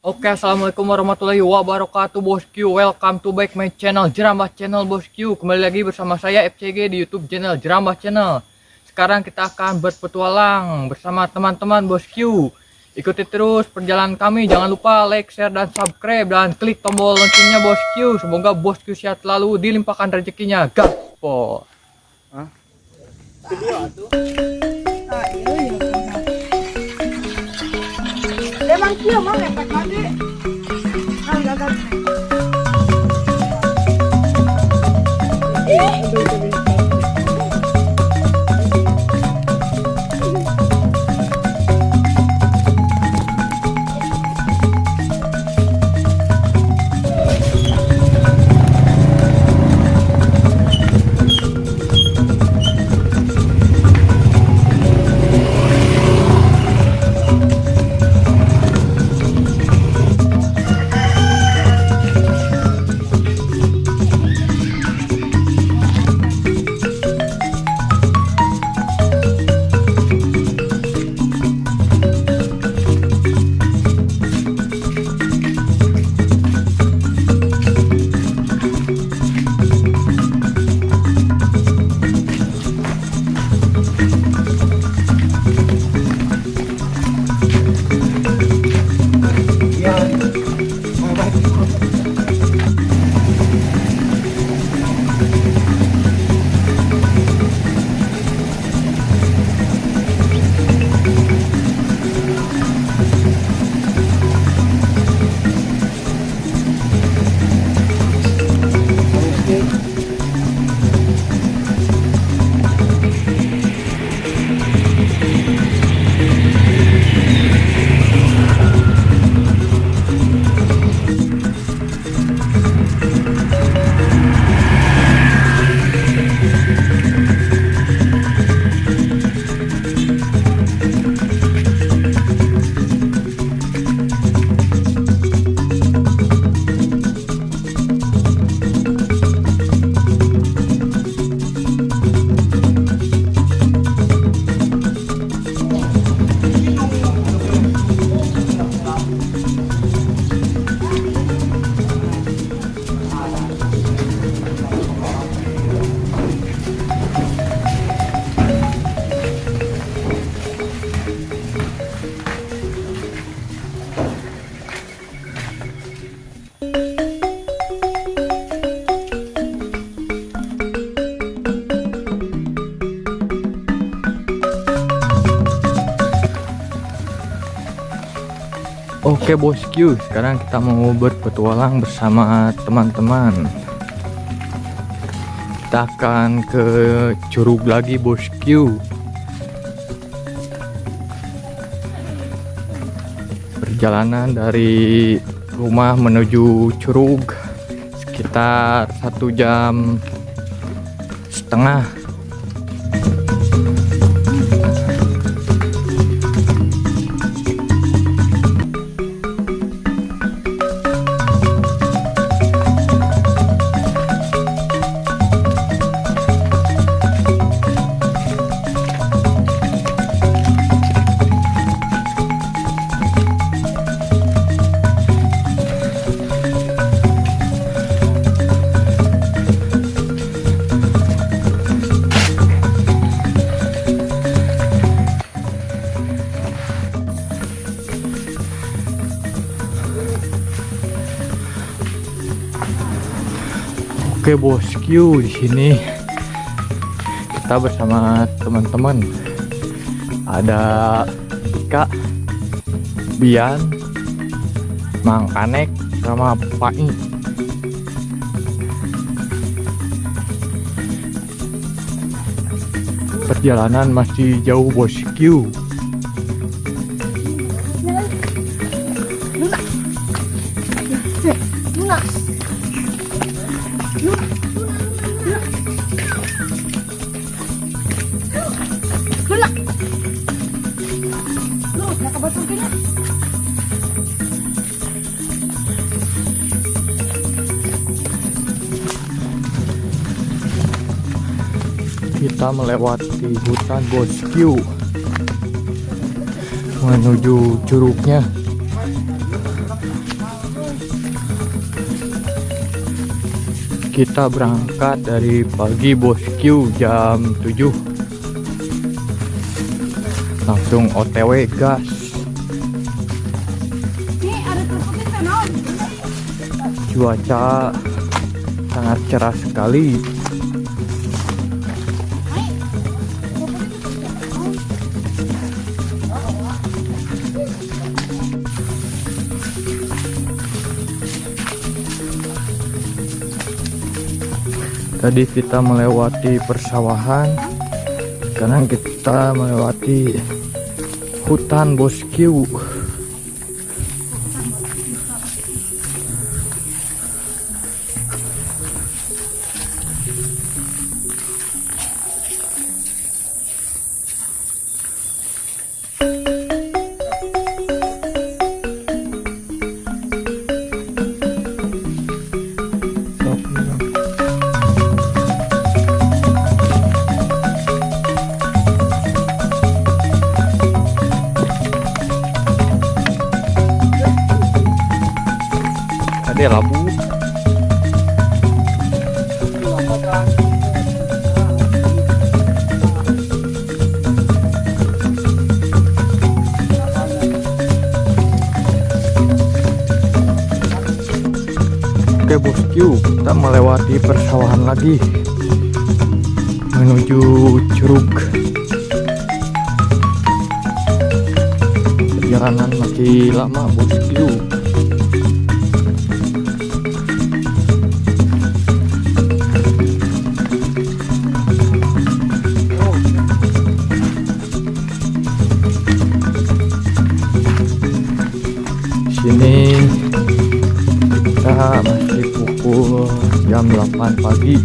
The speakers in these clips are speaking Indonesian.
Oke, assalamualaikum warahmatullahi wabarakatuh, bosku. Welcome to back my channel Jerambah Channel, bosku. Kembali lagi bersama saya FCG di YouTube channel Jerambah Channel. Sekarang kita akan berpetualang bersama teman-teman, bosku. Ikuti terus perjalanan kami. Jangan lupa like, share, dan subscribe, dan klik tombol loncengnya, bosku. Semoga bosku sehat selalu, dilimpahkan rezekinya. Gaspol. Video tuh. Ah, iya. Emang kia mah ngepek lagi. Ah, enggak. Oke, bosku, sekarang kita mau berpetualang bersama teman-teman. Kita akan ke Curug lagi, bosku. Perjalanan dari rumah menuju Curug sekitar 1,5 jam. Oke, bosku, di sini kita bersama teman-teman. Ada Ika, Bian, Mang Kanek, sama Pai. Perjalanan masih jauh, bosku. Kita melewati hutan, bosku, menuju curugnya. Kita berangkat dari pagi bosku jam 7. Langsung OTW gas. Nih ada terputih kan om? Cuaca sangat cerah sekali. Tadi kita melewati persawahan, sekarang kita melewati hutan bosku. Ada labu. Oke bosku, kita melewati persawahan lagi menuju Curug. Perjalanan masih lama bosku. Sini kita masih pukul jam 8 pagi.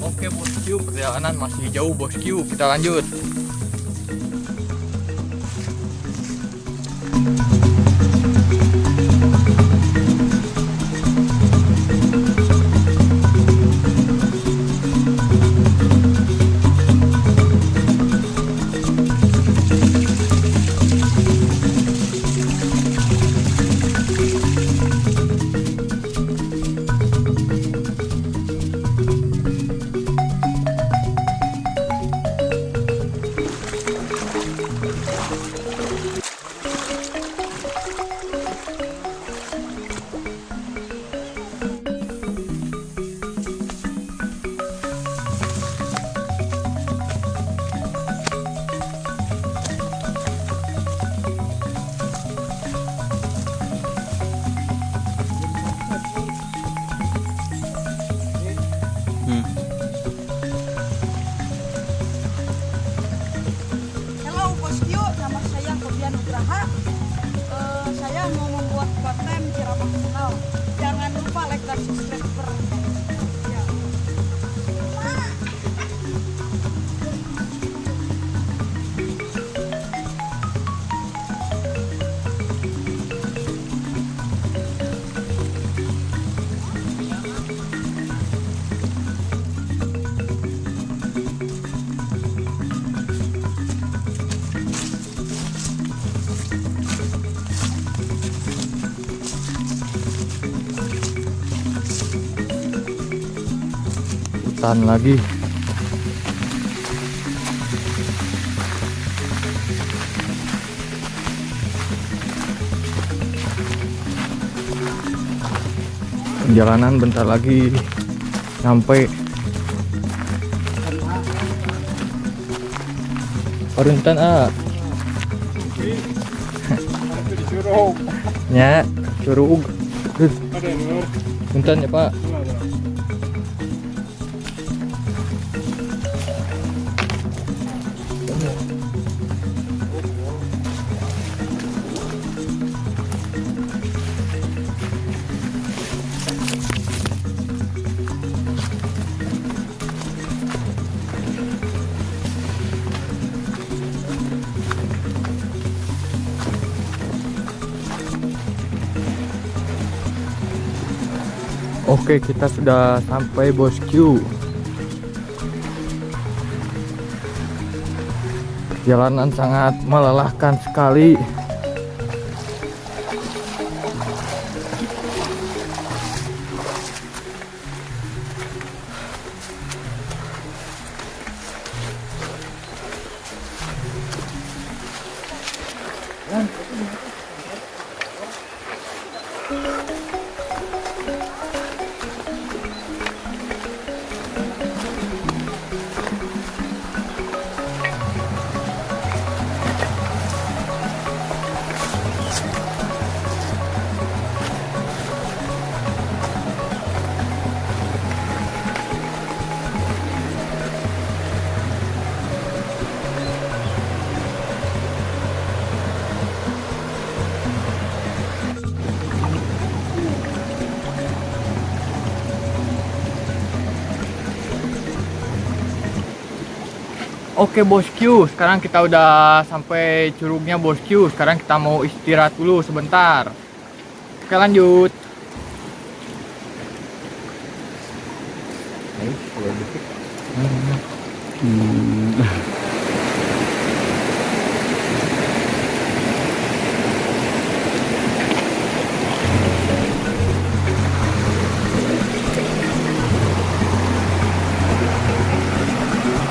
Oke bosku, perjalanan masih jauh bosku, kita lanjut. Halo bosku, nama saya Kobian Nugraha. Saya mau membuat konten ceramah channel. Jangan lupa like dan subscribe. Ya. Hutan lagi. Perjalanan bentar lagi sampai. Paruntan nya Curug. Punten ya Pak. Oke, kita sudah sampai bosku. Jalanan sangat melelahkan sekali. Oke bosku, sekarang kita udah sampai curugnya bosku. Sekarang kita mau istirahat dulu sebentar. Oke lanjut.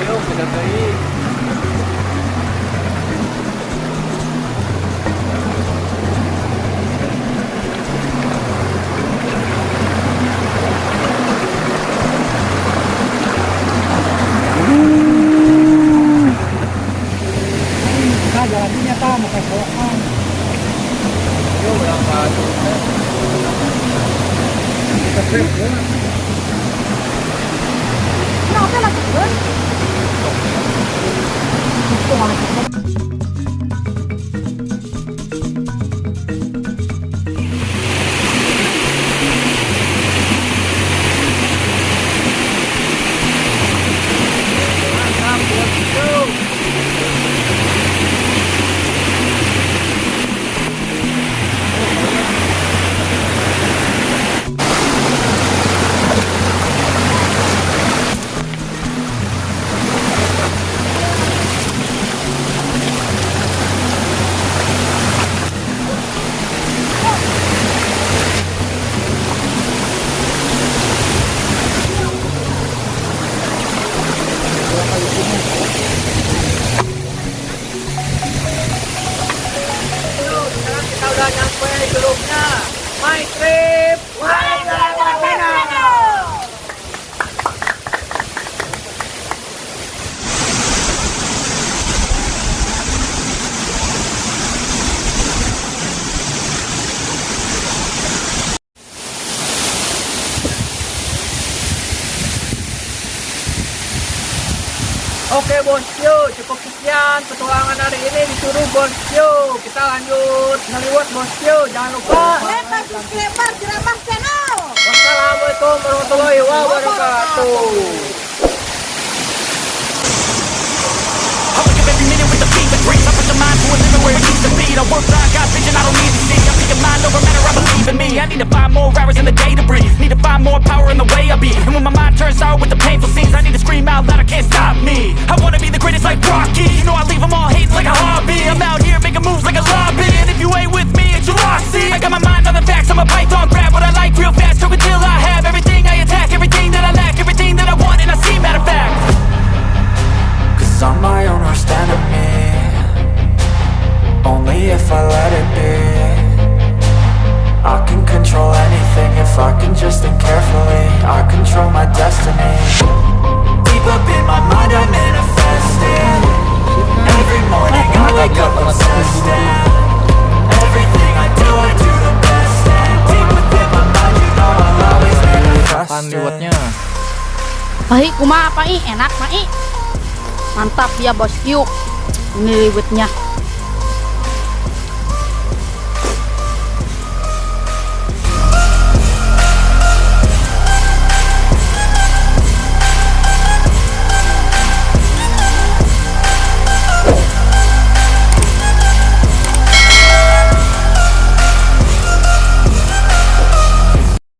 Ayo kita balik. Nah, jalannya ta mau kayak selokan. Yuk berangkat. Kita trip ya. Nah, oke lah, Bos. Itu malah kita. Mantap bosku. Sekarang kita udah nyampe curugnya. My trip. Oke bosku, cukup sekian petualangan hari ini di Curug bosku. Kita lanjut ngeliwat bosku. Jangan lupa. Lepas subscriber Jeramah Channel. Wassalamualaikum warahmatullahi wabarakatuh. I wake up every minute with a fever dreams. I put your mind to a limit where it needs to be. I work blind, got vision, I don't need to see. I'm thinking mind over matter, I believe in me. I need to find more hours in the day to breathe. Need to find more power in the way I be. And when my mind turns sour with the painful scenes, I need to scream out loud, I can't stop me. I wanna be the greatest like Rocky. You know I leave them all hating like a hobby. I'm out here making moves like a lobby. And if you ain't with me, it's your loss. See, I got my mind on the facts, I'm a python, grab what I like real fast. Choke until I have everything I attack, everything that I lack, everything that I want, and I see, matter of fact. Cause I'm my own worst enemy. Only if I let it be. I can control anything if I can just think carefully. I control my destiny. Deep up in my mind I manifest it. Every morning I wake up obsessed and everything I do the best. And deep within my mind you know I'll always manifest Kapan it. liwatnya? Pai, kumaha Pai? Enak Pai. Mantap ya bosku. Ini liwetnya.